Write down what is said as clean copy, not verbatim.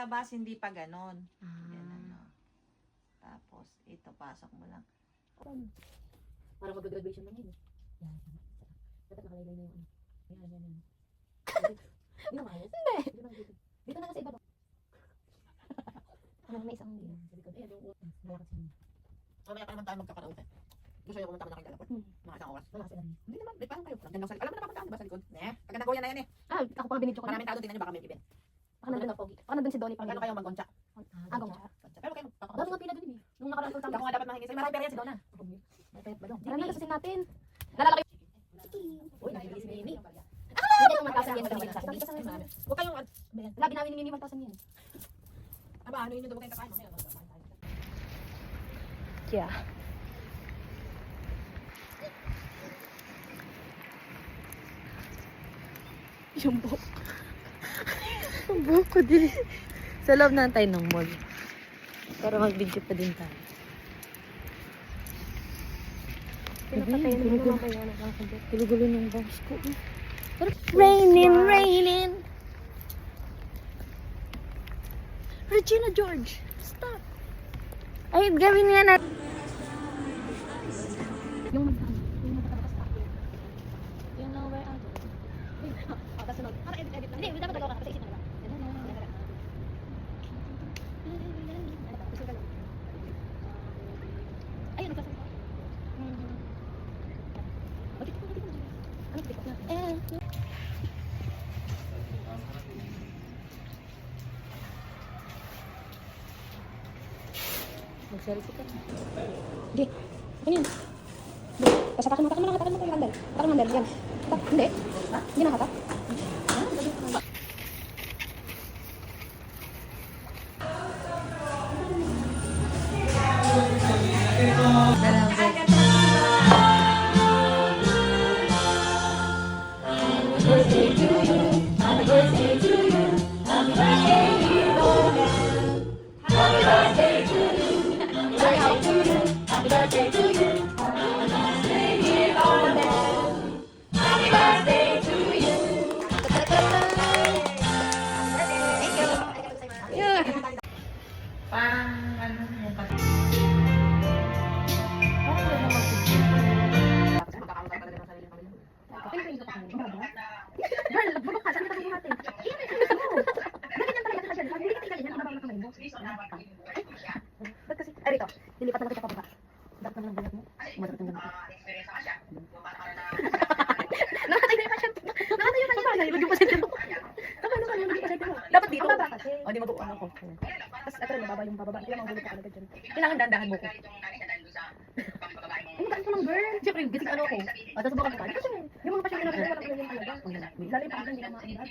labas, hindi pa ganon. Yan, Ah. ano. Tapos, ito, pasok mo lang. Parang mag-graduation lang yun. Yan. Dapat nakalaylay na yung ano. Yan. Hindi na maayos? Hindi. Dito na kasi iba daw. May isang hindi. Sabi ko, malakas yun. Mamaya pa naman tayo magkakaraoke. Gusto nyo pumunta mo na kay Galapot. Mga isang oras. Malakas yun. Hindi naman, parang kayo. Alam mo na papuntaan, diba sa likod? Pagka nag-goya na yan eh. Ako pang binidyo ko. Maraming tao doon, tingnan nyo baka may event. Baka nandun na pogi. Baka nandun si Donnie pang Pag ano kayo mag-goncha. Agong siya. Pero kayo, Dapat nga pila dun eh. Nung nakaraan ko Ako nga dapat mahingi sa'yo. Marami pera yan si Donna. May payat ba doon? Marami na sasasin natin. Nalala kayo. Uy, nakikilis ni Mimi. Hindi ko magkasan yan. Huwag kayong, Lagi namin ni Mimi magkasan yan. aba, ano yun yung dumating kakain. Mamaya, magkakain tayo. Yeah. Yung buhok. Yung buhok ko din. Sa loob na tayo ng mall. Para mag-video pa din tayo. Gulo-gulo ng bangs ko. Raining. Regina George, stop. Ay, gawin nga natin. Yung nowhere out. Kasunod. Para edit lang. Hindi, dapat gagawa ka kasi isip mo na. Ayun, nagkasunod. Ano TikTok natin? Mag-selfie ka. Hindi. Ano yun? Basta takin mo yung kandal. Takin mo yung kandal. Yan. Hindi. Hindi nakatak. Parang, ano, yung Tapos magkakaroon tayo talaga ng sariling pamilya. Girl, bubok ka. Saan kita bubuhatin? Ganyan talaga siya. Hindi kita ganyan. Ang babang kamay mo. Ba't kasi? Ay, rito. Dilipat na kita pababa. Dapat na lang buhat mo. Umatakot ng ganito. Nakatayo na yung pasyente. Nakatayo na yung pasyente. Huwag yung pasyente mo. Dapat dito. O, di mag-uano ko. Tapos ito rin, mababa yung bababa. Hindi lang magulit ka agad dyan. Kailangan dandahan mo ko. Ay, magaan ko lang, girl. Siyempre, gising ano ko. O, tapos baka makain. Kasi yung mga pasyente natin, walang ganyan talaga. Lalo yung pasyente, hindi na maandat.